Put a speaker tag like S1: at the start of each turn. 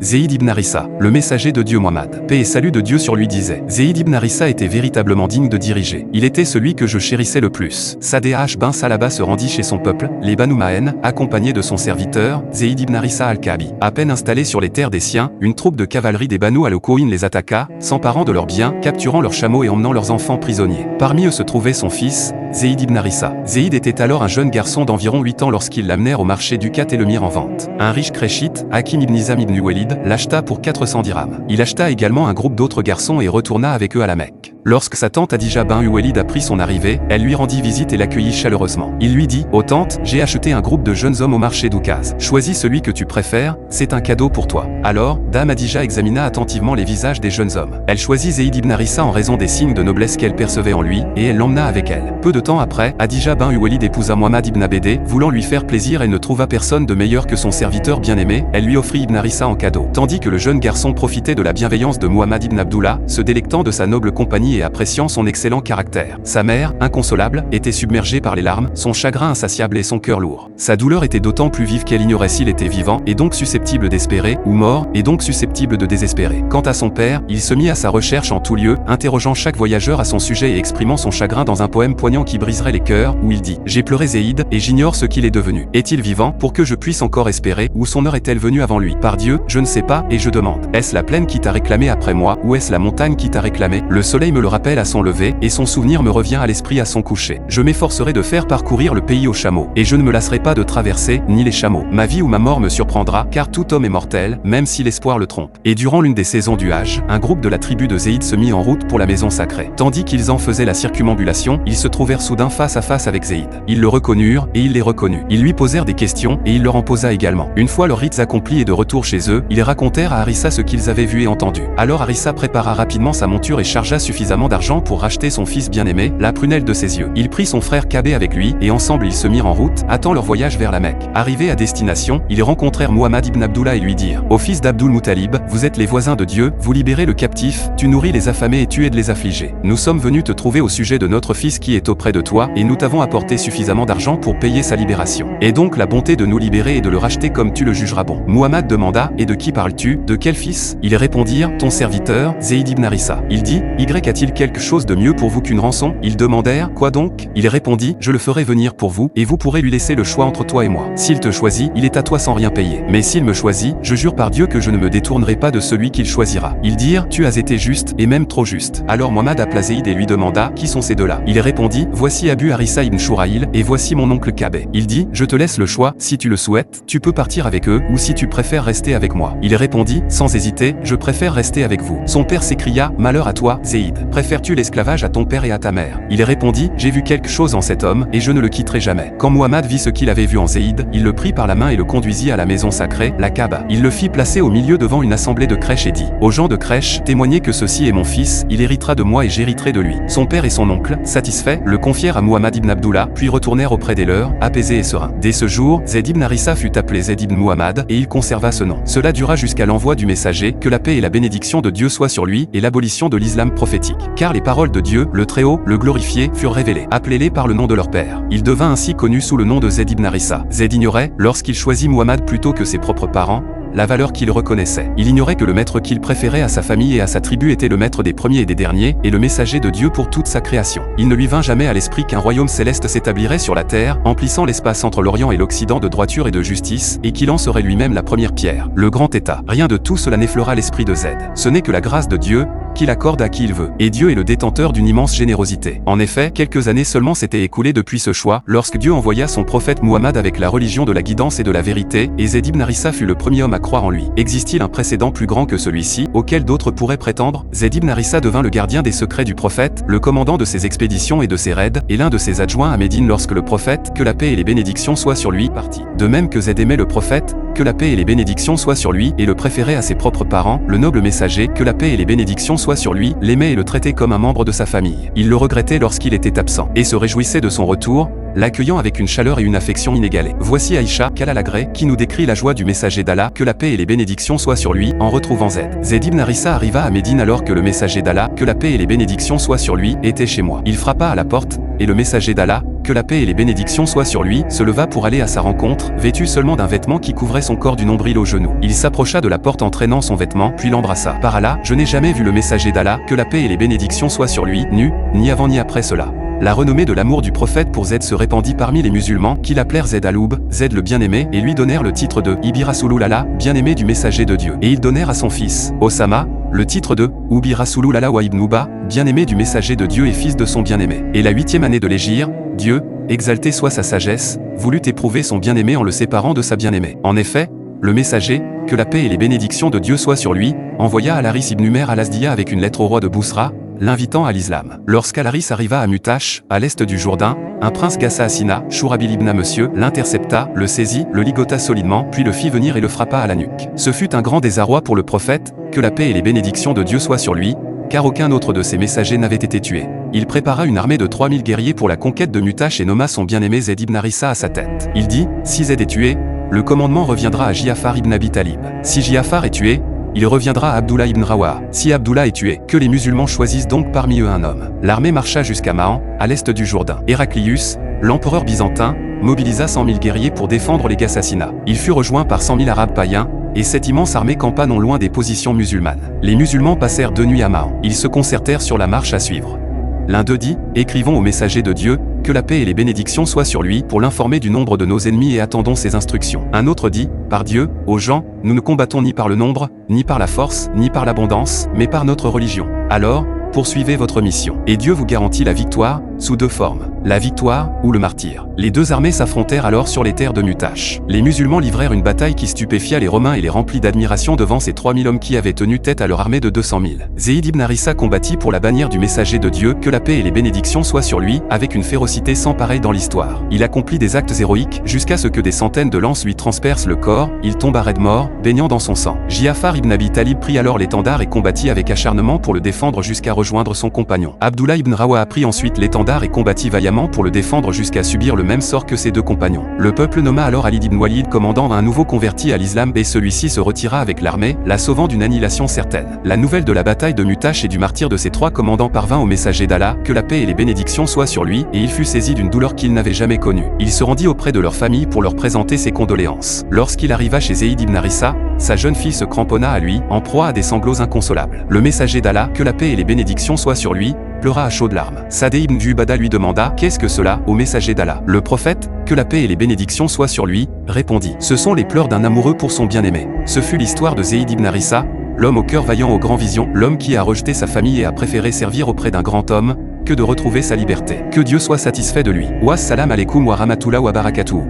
S1: Zayd ibn Harissa, le messager de Dieu Muhammad. Paix et salut de Dieu sur lui disait. Zayd ibn Harissa était véritablement digne de diriger. Il était celui que je chérissais le plus. Sadeh bin Salaba se rendit chez son peuple, les Banu Ma'en, accompagné de son serviteur, Zayd ibn Harissa al-Ka'bi. À peine installé sur les terres des siens, une troupe de cavalerie des Banu al-Koïn les attaqua, s'emparant de leurs biens, capturant leurs chameaux et emmenant leurs enfants prisonniers. Parmi eux se trouvait son fils, Zayd ibn Harissa. Zayd était alors un jeune garçon d'environ 8 ans lorsqu'ils l'amenèrent au marché d'Ukat et le mirent en vente. Un riche Kréchite, Hakim ibn Nizam ibn Walid, l'acheta pour 400 dirhams. Il acheta également un groupe d'autres garçons et retourna avec eux à la Mecque. Lorsque sa tante Adija bin Uwalid apprit son arrivée, elle lui rendit visite et l'accueillit chaleureusement. Il lui dit « Ô tante, j'ai acheté un groupe de jeunes hommes au marché d'Oukaz. Choisis celui que tu préfères, c'est un cadeau pour toi. » Alors, Dame Adija examina attentivement les visages des jeunes hommes. Elle choisit Zayd ibn Harissa en raison des signes de noblesse qu'elle percevait en lui, et elle l'emmena avec elle. Peu de temps après, Adija bin Uwalid épousa Muhammad ibn Abédé, voulant lui faire plaisir, elle ne trouva personne de meilleur que son serviteur bien-aimé, elle lui offrit ibn Harissa en cadeau. Tandis que le jeune garçon profitait de la bienveillance de Muhammad ibn Abdullah, se délectant de sa noble compagnie et appréciant son excellent caractère. Sa mère, inconsolable, était submergée par les larmes, son chagrin insatiable et son cœur lourd. Sa douleur était d'autant plus vive qu'elle ignorait s'il était vivant, et donc susceptible d'espérer, ou mort, et donc susceptible de désespérer. Quant à son père, il se mit à sa recherche en tout lieu, interrogeant chaque voyageur à son sujet et exprimant son chagrin dans un poème poignant qui briserait les cœurs, où il dit « J'ai pleuré Zayd, et j'ignore ce qu'il est devenu. Est-il vivant, pour que je puisse encore espérer, ou son heure est-elle venue avant lui? Par Dieu, je ne sais pas, et je demande. Est-ce la plaine qui t'a réclamé après moi, ou est-ce la montagne qui t'a réclamé? Le soleil me le rappelle à son lever, et son souvenir me revient à l'esprit à son coucher. Je m'efforcerai de faire parcourir le pays aux chameaux, et je ne me lasserai pas de traverser, ni les chameaux. Ma vie ou ma mort me surprendra, car tout homme est mortel, même si l'espoir le trompe. » Et durant l'une des saisons du Hajj, un groupe de la tribu de Zayd se mit en route pour la maison sacrée. Tandis qu'ils en faisaient la circumambulation, ils se trouvèrent soudain face à face avec Zayd. Ils le reconnurent, et il les reconnut. Ils lui posèrent des questions, et il leur en posa également. Une fois leurs rites accomplis et de retour chez eux, ils racontèrent à Harissa ce qu'ils avaient vu et entendu. Alors Harissa prépara rapidement sa monture et chargea suffisamment d'argent pour racheter son fils bien-aimé, la prunelle de ses yeux. Il prit son frère Kabé avec lui, et ensemble ils se mirent en route, hâtant leur voyage vers la Mecque. Arrivés à destination, ils rencontrèrent Muhammad ibn Abdullah et lui dirent « Ô fils d'Abdul Muttalib, vous êtes les voisins de Dieu, vous libérez le captif, tu nourris les affamés et tu aides les affligés. Nous sommes venus te trouver au sujet de notre fils qui est auprès de toi, et nous t'avons apporté suffisamment d'argent pour payer sa libération. Et donc la bonté de nous libérer et de le racheter comme tu le jugeras bon. » Muhammad demanda « Et de qui parles-tu? De quel fils ?» Ils répondirent « Ton serviteur, Zayd ibn Harissa. » Il dit « Y a-t-il quelque chose de mieux pour vous qu'une rançon ?» Ils demandèrent « Quoi donc ?» Il répondit « Je le ferai venir pour vous, et vous pourrez lui laisser le choix entre toi et moi. S'il te choisit, il est à toi sans rien payer. Mais s'il me choisit, je jure par Dieu que je ne me détournerai pas de celui qu'il choisira. » Ils dirent « Tu as été juste, et même trop juste. » Alors Muhammad appela Zayd et lui demanda « Qui sont ces deux-là ?» Il répondit « Voici Abu Harissa ibn Shuraïl, et voici mon oncle Kabé. » Il dit « Je te laisse le choix, si tu le souhaites, tu peux partir avec eux, ou si tu préfères rester avec moi. » Il répondit sans hésiter « Je préfère rester avec vous. » Son père s'écria « Malheur à toi, Zayd. Préfères-tu l'esclavage à ton père et à ta mère? » Il répondit « J'ai vu quelque chose en cet homme, et je ne le quitterai jamais. » Quand Muhammad vit ce qu'il avait vu en Zayd, il le prit par la main et le conduisit à la maison sacrée, la Kaaba. Il le fit placer au milieu devant une assemblée de Quraysh et dit « Aux gens de Quraysh, témoignez que ceci est mon fils, il héritera de moi et j'hériterai de lui. » Son père et son oncle, satisfaits, le confièrent à Muhammad ibn Abdullah, puis retournèrent auprès des leurs, apaisés et sereins. Dès ce jour, Zayd ibn Harissa fut appelé Zayd ibn Muhammad, et il conserva ce nom. Cela dura jusqu'à l'envoi du messager, que la paix et la bénédiction de Dieu soient sur lui, et l'abolition de l'islam prophétique. Car les paroles de Dieu, le Très-Haut, le glorifié, furent révélées. Appelez-les par le nom de leur père. Il devint ainsi connu sous le nom de Zayd ibn Harissa. Zayd ignorait, lorsqu'il choisit Muhammad plutôt que ses propres parents, la valeur qu'il reconnaissait. Il ignorait que le maître qu'il préférait à sa famille et à sa tribu était le maître des premiers et des derniers, et le messager de Dieu pour toute sa création. Il ne lui vint jamais à l'esprit qu'un royaume céleste s'établirait sur la terre, emplissant l'espace entre l'Orient et l'Occident de droiture et de justice, et qu'il en serait lui-même la première pierre, le grand État. Rien de tout cela n'effleura l'esprit de Zayd. Ce n'est que la grâce de Dieu, qu'il accorde à qui il veut. Et Dieu est le détenteur d'une immense générosité. En effet, quelques années seulement s'étaient écoulées depuis ce choix, lorsque Dieu envoya son prophète Muhammad avec la religion de la guidance et de la vérité, et Zayd ibn Harissa fut le premier homme à croire en lui. Existe-t-il un précédent plus grand que celui-ci, auquel d'autres pourraient prétendre? Zayd ibn Harissa devint le gardien des secrets du prophète, le commandant de ses expéditions et de ses raids, et l'un de ses adjoints à Médine lorsque le prophète, que la paix et les bénédictions soient sur lui, partit. De même que Zayd aimait le prophète, que la paix et les bénédictions soient sur lui, et le préférait à ses propres parents, le noble messager, que la paix et les bénédictions soient sur lui, l'aimait et le traitait comme un membre de sa famille. Il le regrettait lorsqu'il était absent, et se réjouissait de son retour, l'accueillant avec une chaleur et une affection inégalées. Voici Aïcha, qu'Allah l'agrée, qui nous décrit la joie du messager d'Allah, que la paix et les bénédictions soient sur lui, en retrouvant Zayd. Zayd ibn Harissa arriva à Médine alors que le messager d'Allah, que la paix et les bénédictions soient sur lui, était chez moi. Il frappa à la porte, et le messager d'Allah, que la paix et les bénédictions soient sur lui, se leva pour aller à sa rencontre, vêtu seulement d'un vêtement qui couvrait son corps du nombril au genou. Il s'approcha de la porte en traînant son vêtement, puis l'embrassa. Par Allah, je n'ai jamais vu le messager d'Allah, que la paix et les bénédictions soient sur lui, nu, ni avant ni après cela. La renommée de l'amour du prophète pour Z se répandit parmi les musulmans, qui l'appelèrent Z Aloub, Z le bien-aimé, et lui donnèrent le titre de Ibi Rasulullah, bien-aimé du messager de Dieu. Et ils donnèrent à son fils, Osama, le titre de Ubi Rasulullah wa Ibn Uba, bien-aimé du messager de Dieu et fils de son bien-aimé. Et la 8e année de l'Hégire, Dieu, exalté soit sa sagesse, voulut éprouver son bien-aimé en le séparant de sa bien-aimée. En effet, le messager, que la paix et les bénédictions de Dieu soient sur lui, envoya Al-Haris ibn Umer al-Asdiya avec une lettre au roi de Bousra, l'invitant à l'islam. Lorsqu'Al-Haris arriva à Mutash, à l'est du Jourdain, un prince Ghassaasina, Shourabil ibn Monsieur, l'intercepta, le saisit, le ligota solidement, puis le fit venir et le frappa à la nuque. Ce fut un grand désarroi pour le prophète, que la paix et les bénédictions de Dieu soient sur lui, car aucun autre de ses messagers n'avait été tué. Il prépara une armée de 3000 guerriers pour la conquête de Mutash et nomma son bien-aimé Zayd ibn Harissa à sa tête. Il dit, si Zayd est tué, le commandement reviendra à Ja'far ibn Abi Talib. Si Ja'far est tué, il reviendra à Abdullah ibn Rawaha. Si Abdullah est tué, que les musulmans choisissent donc parmi eux un homme. L'armée marcha jusqu'à Mahan, à l'est du Jourdain. Héraclius, l'empereur byzantin, mobilisa 100 000 guerriers pour défendre les Ghassaasina. Il fut rejoint par 100 000 arabes païens, et cette immense armée campa non loin des positions musulmanes. Les musulmans passèrent 2 nuits à Mahan. Ils se concertèrent sur la marche à suivre. L'un d'eux dit, écrivons au messager de Dieu, que la paix et les bénédictions soient sur lui, pour l'informer du nombre de nos ennemis et attendons ses instructions. Un autre dit, par Dieu, aux gens, nous ne combattons ni par le nombre, ni par la force, ni par l'abondance, mais par notre religion. Alors, poursuivez votre mission. Et Dieu vous garantit la victoire, sous 2 formes. La victoire, ou le martyr. Les 2 armées s'affrontèrent alors sur les terres de Mutash. Les musulmans livrèrent une bataille qui stupéfia les Romains et les remplit d'admiration devant ces 3000 hommes qui avaient tenu tête à leur armée de 200 000. Zayd ibn Harissa combattit pour la bannière du messager de Dieu, que la paix et les bénédictions soient sur lui, avec une férocité sans pareille dans l'histoire. Il accomplit des actes héroïques, jusqu'à ce que des centaines de lances lui transpercent le corps, il tombe à raide mort, baignant dans son sang. Ja'far ibn Abi Talib prit alors l'étendard et combattit avec acharnement pour le défendre jusqu'à rejoindre son compagnon. Abdullah ibn Rawaha prit ensuite l'étendard et combattit vaillamment pour le défendre jusqu'à subir le même sort que ses 2 compagnons. Le peuple nomma alors Ali ibn Walid commandant un nouveau converti à l'islam et celui-ci se retira avec l'armée, la sauvant d'une annihilation certaine. La nouvelle de la bataille de Mutash et du martyre de ces 3 commandants parvint au messager d'Allah, que la paix et les bénédictions soient sur lui, et il fut saisi d'une douleur qu'il n'avait jamais connue. Il se rendit auprès de leur famille pour leur présenter ses condoléances. Lorsqu'il arriva chez Zayd ibn Harissa, sa jeune fille se cramponna à lui, en proie à des sanglots inconsolables. Le messager d'Allah, que la paix et les bénédictions soient sur lui, pleura à chaudes larmes. Sadé ibn Jubada lui demanda, qu'est-ce que cela, au messager d'Allah? Le prophète, que la paix et les bénédictions soient sur lui, répondit, ce sont les pleurs d'un amoureux pour son bien-aimé. Ce fut l'histoire de Zayd ibn Harissa, l'homme au cœur vaillant aux grands visions, l'homme qui a rejeté sa famille et a préféré servir auprès d'un grand homme, que de retrouver sa liberté. Que Dieu soit satisfait de lui. Wassalamu alaikum wa rahmatullah wa barakatuh.